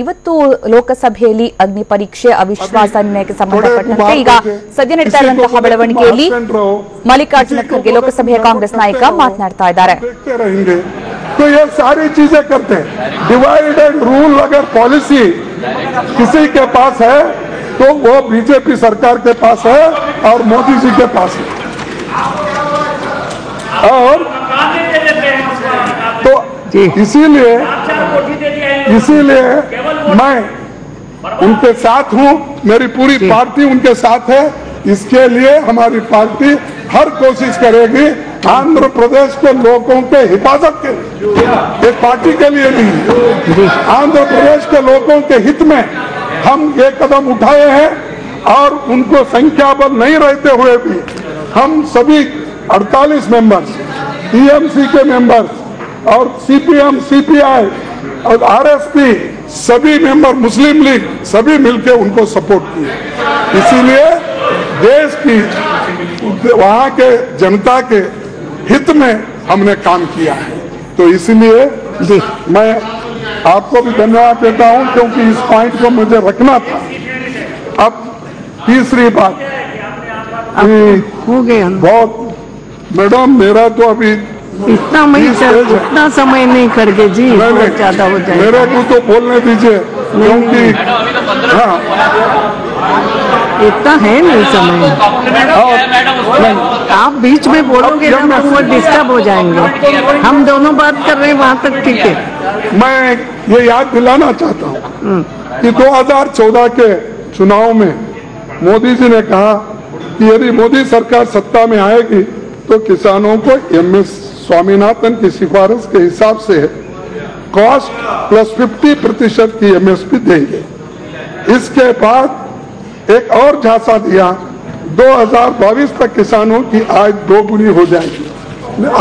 ಇವತ್ತು ಲೋಕಸಭೆಯಲ್ಲಿ ಅಗ್ನಿ ಪರೀಕ್ಷೆ ಅವಿಶ್ವಾಸ ನಿರ್ಣಯಕ್ಕೆ ಸಂಬಂಧಪಟ್ಟಂತೆ ಈಗ ಸದ್ಯ ನಡೀತಾ ಇರುವಂತಹ ಬೆಳವಣಿಗೆಯಲ್ಲಿ ಮಲ್ಲಿಕಾರ್ಜುನ ಖರ್ಗೆ ಲೋಕಸಭೆಯ ಕಾಂಗ್ರೆಸ್ ನಾಯಕ ಮಾತನಾಡ್ತಾ ಇದ್ದಾರೆ. तो ये सारी चीजें करते हैं. डिवाइड एंड रूल अगर पॉलिसी किसी के पास है तो वो बीजेपी सरकार के पास है और मोदी जी के पास है. और तो इसीलिए मैं उनके साथ हूं. मेरी पूरी पार्टी उनके साथ है. इसके लिए हमारी पार्टी हर कोशिश करेगी आंध्र प्रदेश के लोगों के हिफाजत के लिए, एक पार्टी के लिए नहीं, आंध्र प्रदेश के लोगों के हित में हम ये कदम उठाए हैं. और उनको संख्या बल नहीं रहते हुए भी हम सभी 48 मेंबर्स, टीएमसी के मेंबर्स और सीपीएम, सीपीआई और आरएसपी सभी मेंबर, मुस्लिम लीग सभी मिलकर उनको सपोर्ट किए. इसीलिए देश की वहां के जनता के हित में हमने काम किया है. तो इसलिए मैं आपको भी धन्यवाद देता हूं क्योंकि इस पॉइंट को मुझे रखना था. अब तीसरी बात हो गया बहुत मैडम, मेरा तो अभी इतना समय नहीं करके जी, बहुत ज्यादा हो जाएगा. मेरे को तो बोलने दीजिए क्योंकि हाँ इतना है नहीं समय. आप बीच में बोलोगे ना तो वो डिस्टर्ब हो जाएंगे. हम दोनों बात कर रहे हैं वहाँ तक ठीक है. मैं ये याद दिलाना चाहता हूँ कि 2014 के चुनाव में मोदी जी ने कहा कि यदि मोदी सरकार सत्ता में आएगी तो किसानों को MS स्वामीनाथन की सिफारिश के हिसाब से कॉस्ट प्लस 50% की MSP देंगे. इसके बाद एक और झांसा दिया 2022 तक किसानों की आय दोगुनी हो जाएगी.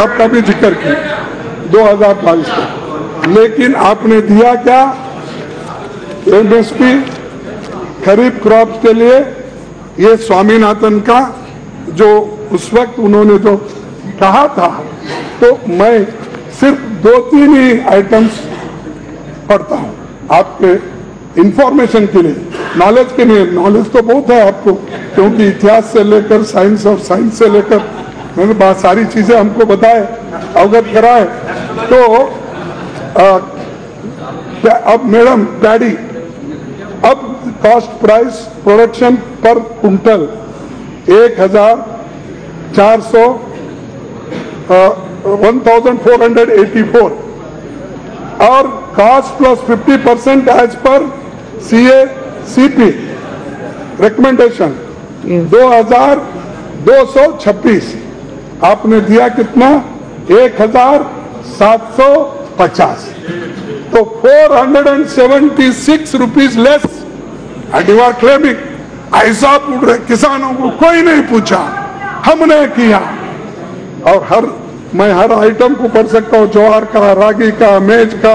आपका भी जिक्र किया 2022 तक. लेकिन आपने दिया क्या? MSP खरीफ क्रॉप के लिए ये स्वामीनाथन का जो उस वक्त उन्होंने जो कहा था, तो मैं सिर्फ 2-3 ही आइटम्स पढ़ता हूं आपके इंफॉर्मेशन के लिए, नॉलेज के लिए. नॉलेज तो बहुत है आपको क्योंकि इतिहास से लेकर साइंस और साइंस से लेकर मैंने बहुत सारी चीजें हमको बताए, अवगत कराए. तो अब मैडम पैडी, अब कॉस्ट प्राइस प्रोडक्शन पर कुंटल 1484 और cost plus 50% as per CACP recommendation 2226. आपने दिया कितना? 1750. तो 476 rupees less. And you are claiming ऐसा पूछ रहे. किसानों को कोई नहीं पूछा, हमने किया. और मैं हर आइटम को पढ़ सकता हूँ. ज्वार का, रागी का, मेज का,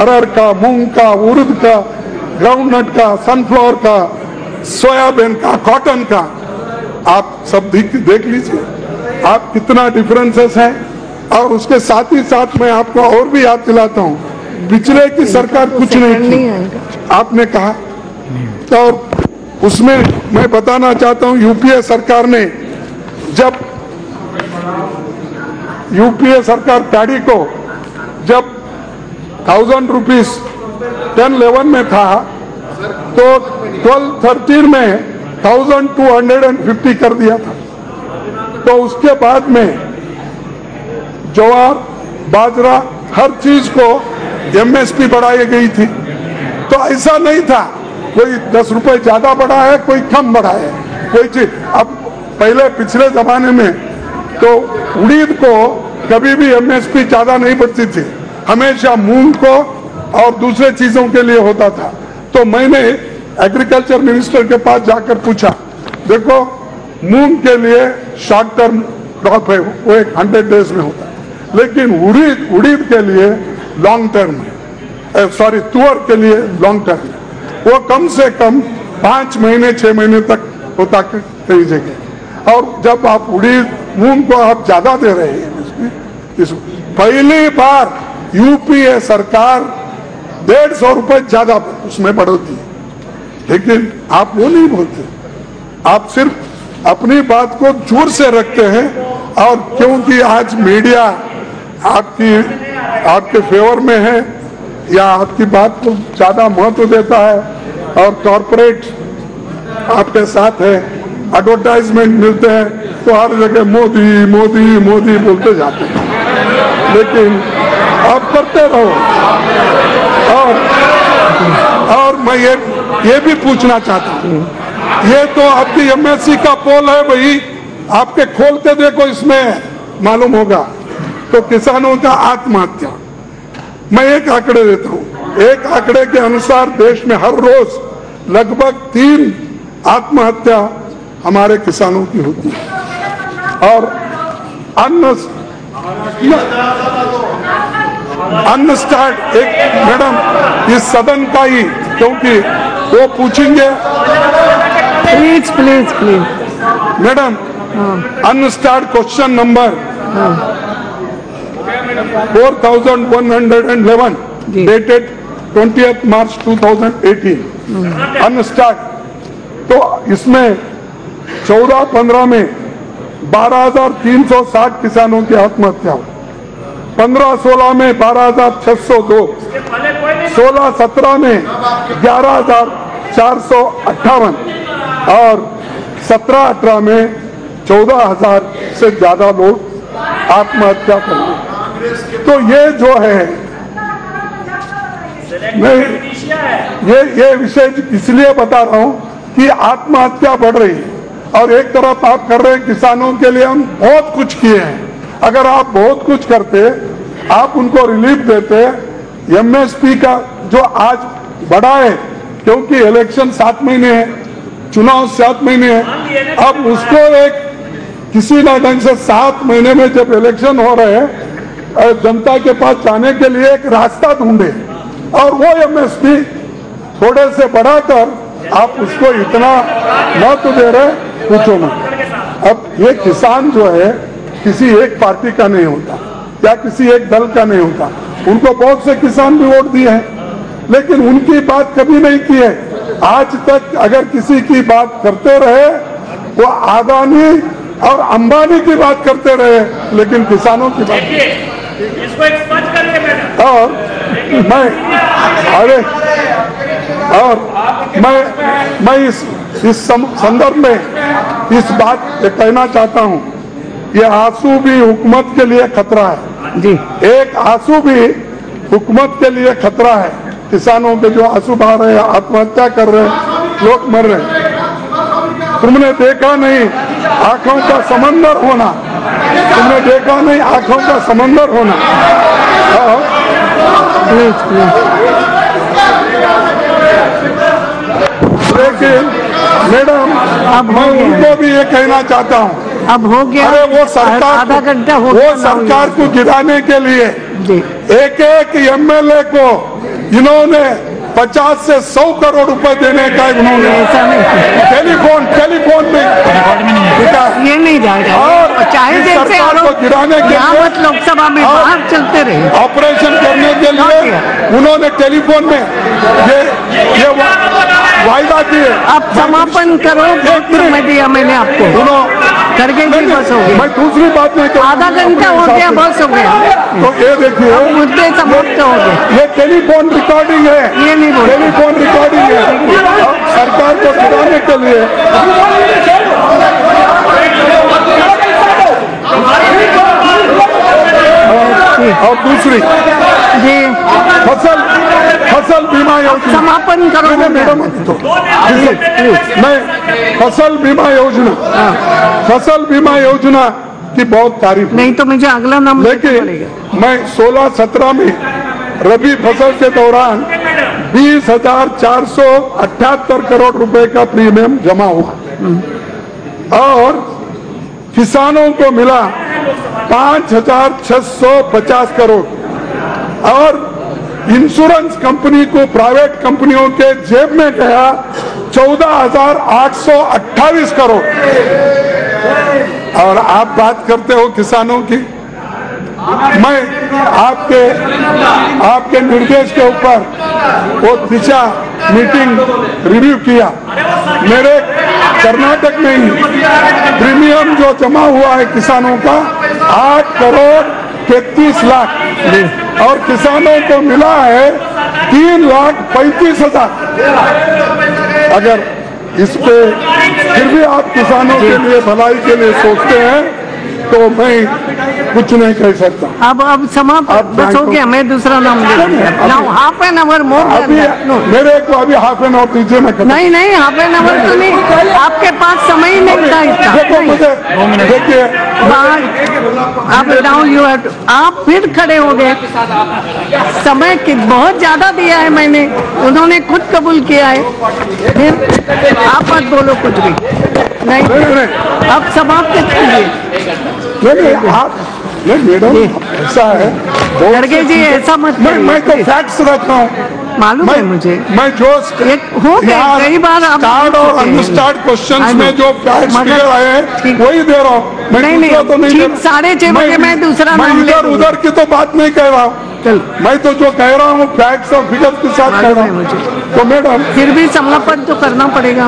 अरहर का, मूंग का, उड़द का, ग्राउंडनट का, सनफ्लावर का, सोयाबीन का, कॉटन का. आप सब देख लीजिए आप कितना डिफरेंसेस है. और उसके साथ ही साथ मैं आपको और भी याद दिलाता हूँ, पिछले की सरकार कुछ नहीं की आपने कहा. और उसमें मैं बताना चाहता हूँ UPA सरकार ने, जब UPA सरकार पैडी को जब 1000 रुपीज 10-11 में था तो 12-13 में 1250 कर दिया था. तो उसके बाद में ज्वार, बाजरा, हर चीज को MSP बढ़ाई गई थी. तो ऐसा नहीं था कोई 10 रुपए ज्यादा बढ़ा है, कोई कम बढ़ा है, कोई चीज. अब पहले पिछले जमाने में तो उड़ीद को कभी भी MSP ज्यादा नहीं बढ़ती थी, हमेशा मूंग को और दूसरे चीजों के लिए होता था. तो मैंने एग्रीकल्चर मिनिस्टर के पास जाकर पूछा, देखो मूंग के लिए शॉर्ट टर्म क्रॉप है, वो 100 डेज में होता है, लेकिन उड़ीद के लिए लॉन्ग टर्म है. सॉरी, तुअर के लिए लॉन्ग टर्म है. वो कम से कम 5 महीने 6 महीने तक होता कई जगह. और जब आप उड़ीद मूंग को आप ज्यादा दे रहे हैं, पहली बार UPA सरकार 150 रुपए ज्यादा उसमें बढ़ोतरी, लेकिन आप वो नहीं बोलते। आप सिर्फ अपनी बात को जोर से रखते हैं, और क्योंकि आज मीडिया आपके फेवर में है या आपकी बात को ज्यादा महत्व देता है, और कॉरपोरेट आपके साथ है, एडवर्टाइजमेंट मिलते हैं, तो हर जगह मोदी मोदी मोदी बोलते जाते हैं। लेकिन आप करते रहो। और मैं ये भी पूछना चाहता हूँ, ये तो आपकी एमएससी का पोल है भाई, आपके खोल के देखो, इसमें मालूम होगा। तो किसानों का आत्महत्या, मैं एक आंकड़े देता हूँ। एक आंकड़े के अनुसार देश में हर रोज लगभग 3 आत्महत्या हमारे किसानों की होती है। और अनस्टार्ट एक मैडम इस सदन का ही, क्योंकि वो पूछेंगे। Please please please madam, unstarred question number 4111 dated 20th March 2018 unstarred. तो इसमें 14-15 में 12,360 किसानोस की आत्महत्या हुई, 15-16 में 12,602, 16-17 में 11,458 और 17-18 में 14,000 से ज्यादा लोग आत्महत्या कर रहे। तो ये जो है, मैं ये विषय इसलिए बता रहा हूं कि आत्महत्या बढ़ रही है, और एक तरफ आप कर रहे हैं किसानों के लिए हम बहुत कुछ किए हैं। अगर आप बहुत कुछ करते, आप उनको रिलीफ देते, एमएसपी का जो आज बढ़ा है, क्योंकि इलेक्शन 7 महीने है, चुनाव 7 महीने है, अब उसको एक किसी ना ढंग से 7 महीने में जब इलेक्शन हो रहे हैं, जनता के पास जाने के लिए एक रास्ता ढूंढे, और वो एमएसपी थोड़े से बढ़ाकर आप उसको इतना महत्व दे रहे, पूछो मत। अब ये किसान जो है किसी एक पार्टी का नहीं होता या किसी एक दल का नहीं होता, उनको बहुत से किसान भी वोट दिए हैं, लेकिन उनकी बात कभी नहीं की है आज तक। अगर किसी की बात करते रहे, वो अदानी और अंबानी की बात करते रहे, लेकिन किसानों की बात इसको एक स्पष्ट करिए मैडम। मैं इस संदर्भ में इस बात कहना चाहता हूं, ये आंसू भी हुकूमत के लिए खतरा है जी। एक आंसू भी हुकूमत के लिए खतरा है। किसानों के जो आंसू बहा रहे हैं, आत्महत्या कर रहे हैं, लोग मर रहे हैं। तुमने देखा नहीं आंखों का समंदर होना, तुमने देखा नहीं आंखों का समंदर होना। लेकिन मैडम, मैं उनको भी ये कहना चाहता हूँ, अब हो गया। अरे वो सरकार, आधा घंटा हो वो गया। सरकार को गिराने के लिए एक एमएलए को इन्होंने 50 से 100 करोड़ रुपए देने का उन्होंने ऐसा नहीं, टेलीफोन में ये नहीं जाएगा। और चाहे इस जैसे सरकार को गिराने के यहाँ लिए मत लोकसभा में बाहर चलते रहे। ऑपरेशन करने के लिए उन्होंने टेलीफोन में ये वायदा किए। अब समापन करो, बहुत समय दिया मैंने आपको, करके भी बस हो गया। मैं दूसरी बात नहीं कहूँ, आधा घंटा हो गया, बस हो गया। तो ये देखिए, मुद्दे समाप्त हो गए। ये टेलीफोन रिकॉर्डिंग है, ये नहीं बोल, टेलीफोन रिकॉर्डिंग है। सरकार को गिराने के लिए और दूसरी जी फसल बीमा योजना समापन करो मैडम। मैं फसल बीमा योजना की बहुत तारीफ, नहीं तो मुझे अगला नाम लेकिन मैं 16-17 में रबी फसल के दौरान 20,478 करोड़ रुपए का प्रीमियम जमा हुआ और किसानों को मिला 5,650 करोड़ और इंश्योरेंस कंपनी को, प्राइवेट कंपनियों के जेब में गया 14,828 करोड़। और आप बात करते हो किसानों की, मैं आपके निर्देश के ऊपर वो दिशा मीटिंग रिव्यू किया। मेरे कर्नाटक में ही प्रीमियम जो जमा हुआ है किसानों का 8 करोड़ 33 लाख और किसानों को मिला है 3,35,000। अगर इस पे फिर भी आप किसानों के लिए भलाई के लिए सोचते हैं तो मैं कुछ नहीं कह सकता। अब समाप्त बस हो गया, मैं दूसरा नाम ले नाउ हाफ एन आवर मोर। मेरे को अभी हाफ एन आवर दीजिए, मैं नहीं हाफ एन आवर तो नहीं, आपके पास समय ही नहीं था इतना। देखिए आप नाउ यू आप फिर खड़े हो गए, समय की बहुत ज्यादा दिया है मैंने, उन्होंने खुद कबूल किया है, फिर आप मत बोलो कुछ भी नहीं। अब समाप्त कीजिए। नहीं मैडम ऐसा है खड़गे जी, ऐसा मत मैं तो फैक्ट्स रखता हूँ, मालूम है मुझे। मैं जो हो गया कई बार आप स्टार्ट और अनस्टार्ट क्वेश्चंस में जो फैक्ट्स फिगर आए हैं वही दे रहा हूँ। मैं ठीक 6:30 बजे मैं दूसरा नाम ले इधर उधर की तो बात नहीं कह रहा हूँ, मैं तो जो कह रहा हूँ फैक्ट्स और फिगर के साथ कह रहा हूँ। तो मैडम फिर भी समापन तो करना पड़ेगा,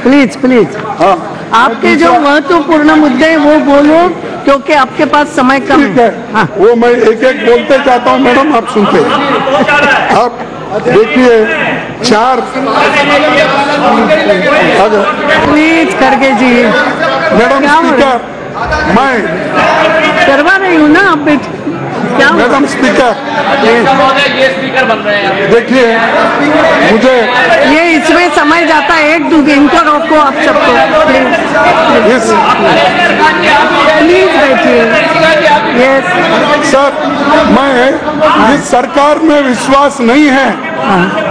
प्लीज। हाँ, आपके जो महत्वपूर्ण मुद्दे हैं वो बोलो, क्योंकि आपके पास समय कम ठीक है। हाँ। वो मैं एक एक बोलते जाता हूँ मैडम, आप सुनते। आप देखिए 4 प्लीज खड़गे जी, मैडम स्पीकर, मैं करवा रही हूँ ना आप क्या मैडम स्पीकर, ये स्पीकर बन रहे हैं। देखिए मुझे ये इसमें समय जाता है, एक दो इनको रोको आप सबको, प्लीज बैठिए। यस सर, मैं इस सरकार में विश्वास नहीं है,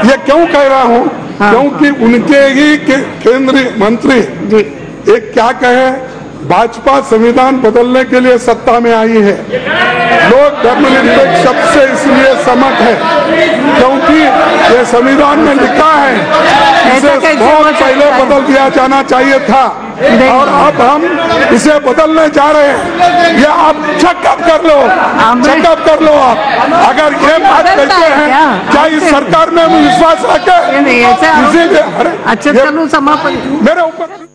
ये क्यों कह रहा हूँ? क्योंकि उनके ही केंद्रीय मंत्री एक क्या कहे, भाजपा संविधान बदलने के लिए सत्ता में आई है। लोग धर्मनिरपेक्ष शब्द से इसलिए सहमत है क्योंकि ये संविधान में लिखा है, इसे बहुत पहले बदल दिया जाना चाहिए था और अब हम इसे बदलने जा रहे हैं। ये आप चेकअप कर लो आप। अगर ये बात कहते हैं क्या इस सरकार में हम विश्वास रखें? अच्छा चलो समापन मेरे ऊपर